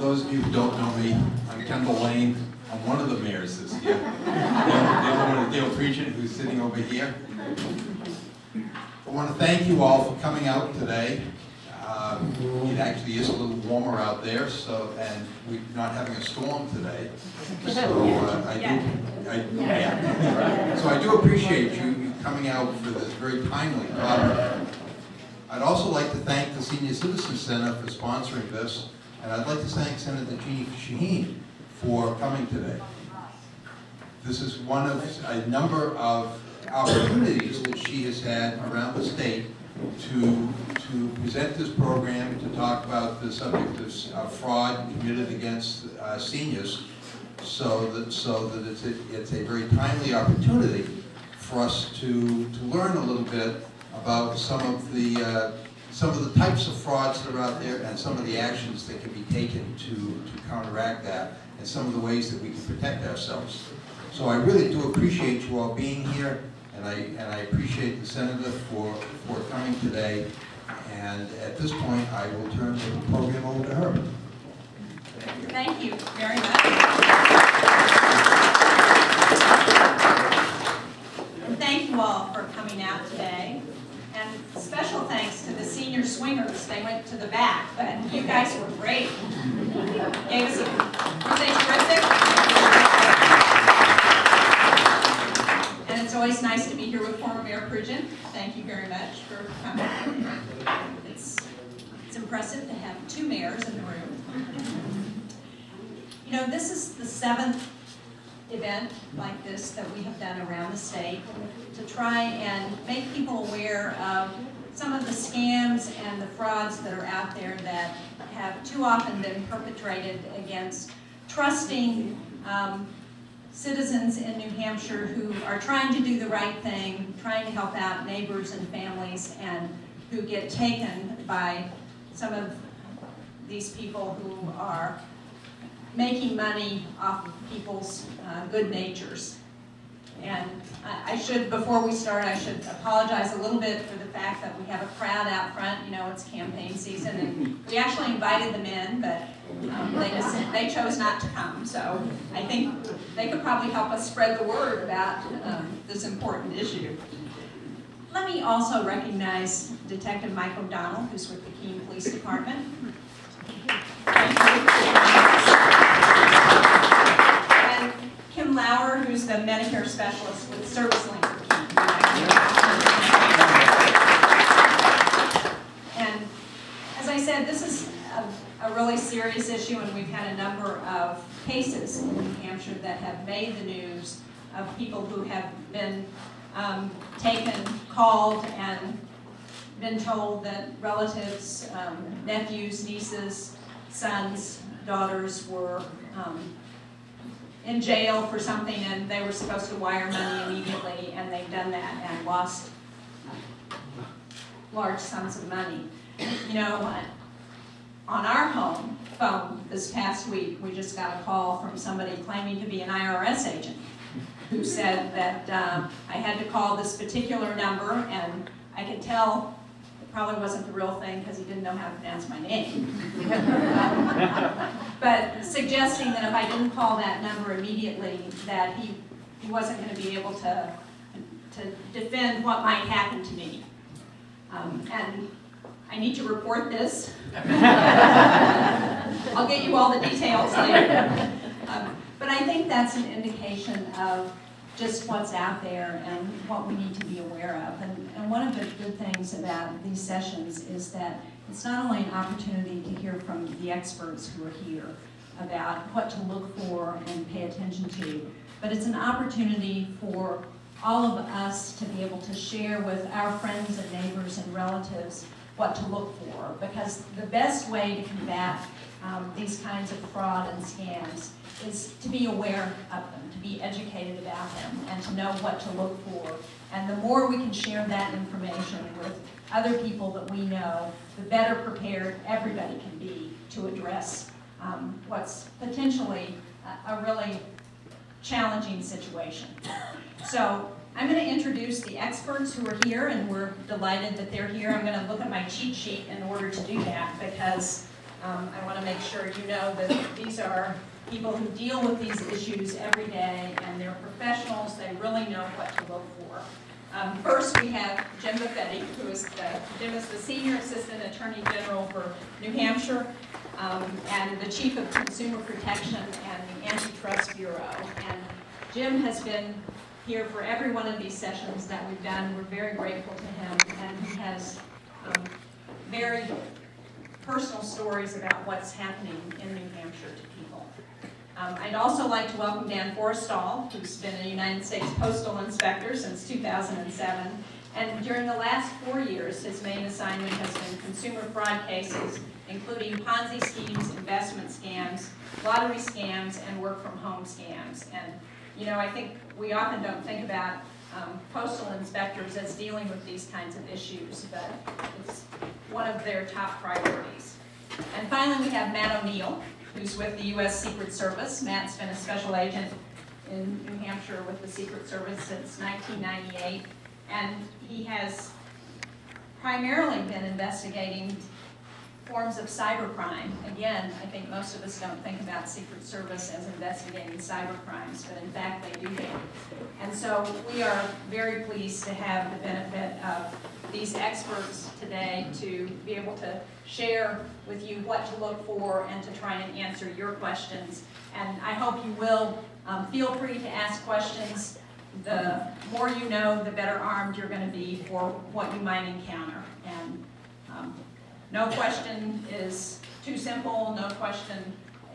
those of you who don't know me, I'm Kendall Lane. I'm one of the mayors this year. The other one is Dale Preachant, who's sitting over here. I want to thank you all for coming out today. It actually is a little warmer out there, and we're not having a storm today. So I do appreciate you coming out for this very timely topic. I'd also like to thank the Senior Citizen Center for sponsoring this, and I'd like to thank Senator Jeanne Shaheen for coming today. This is one of a number of opportunities that she has had around the state to present this program, to talk about the subject of fraud committed against seniors, so that it's a very timely opportunity for us to learn a little bit about some of the types of frauds that are out there and some of the actions that can be taken to counteract that, and some of the ways that we can protect ourselves. So I really do appreciate you all being here, and I appreciate the Senator for coming today. And at this point, I will turn the program over to her. Thank you very much. And thank you all for coming out today. And special thanks to the senior swingers. They went to the back, but you guys were great. Gave us were they terrific? And it's always nice to be here with former Mayor Preachant. Thank you very much for coming. It's impressive to have two mayors in the room. You know, this is the 7th event like this that we have done around the state to try and make people aware of some of the scams and the frauds that are out there that have too often been perpetrated against trusting citizens in New Hampshire who are trying to do the right thing, trying to help out neighbors and families, and who get taken by some of these people who are making money off of people's good natures. And I should, before we start, I should apologize a little bit for the fact that we have a crowd out front. You know, it's campaign season, and we actually invited them in, but they chose not to come. So I think they could probably help us spread the word about this important issue. Let me also recognize Detective Mike O'Donnell, who's with the Keene Police Department. And Kim Lauer, who's the Medicare specialist with ServiceLink for Keene. And as I said, this is a really serious issue, and we've had a number of cases in New Hampshire that have made the news of people who have been taken, called, and been told that relatives, nephews, nieces, sons, daughters were in jail for something, and they were supposed to wire money immediately, and they've done that and lost large sums of money. You know, on our home phone this past week, we just got a call from somebody claiming to be an IRS agent who said that I had to call this particular number, and I could tell it probably wasn't the real thing because he didn't know how to pronounce my name. But suggesting that if I didn't call that number immediately, that he wasn't going to be able to defend what might happen to me. And I need to report this. I'll get you all the details later. But I think that's an indication of just what's out there and what we need to be aware of. And one of the good things about these sessions is that it's not only an opportunity to hear from the experts who are here about what to look for and pay attention to, but it's an opportunity for all of us to be able to share with our friends and neighbors and relatives what to look for, because the best way to combat these kinds of fraud and scams is to be aware of them, to be educated about them, and to know what to look for. And the more we can share that information with other people that we know, the better prepared everybody can be to address what's potentially a really challenging situation. So I'm going to introduce the experts who are here, and we're delighted that they're here. I'm going to look at my cheat sheet in order to do that, because I want to make sure you know that these are people who deal with these issues every day, and they're professionals. They really know what to look for. First, we have Jim Buffetti, who is Jim is the Senior Assistant Attorney General for New Hampshire and the Chief of Consumer Protection and the Antitrust Bureau. And Jim has been here for every one of these sessions that we've done. We're very grateful to him, and he has very personal stories about what's happening in New Hampshire to people. I'd also like to welcome Dan Forrestal, who's been a United States Postal Inspector since 2007. And during the last 4 years, his main assignment has been consumer fraud cases, including Ponzi schemes, investment scams, lottery scams, and work-from-home scams. And, you know, I think we often don't think about postal inspectors as dealing with these kinds of issues, but it's one of their top priorities. And finally, we have Matt O'Neill, who's with the U.S. Secret Service. Matt's been a special agent in New Hampshire with the Secret Service since 1998, and he has primarily been investigating forms of cybercrime. Again, I think most of us don't think about Secret Service as investigating cybercrimes, but in fact they do that. And so we are very pleased to have the benefit of these experts today to be able to share with you what to look for and to try and answer your questions. And I hope you will feel free to ask questions. The more you know, the better armed you're going to be for what you might encounter. And no question is too simple. No question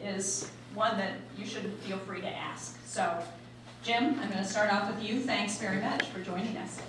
is one that you should feel free to ask. So, Jim, I'm going to start off with you. Thanks very much for joining us.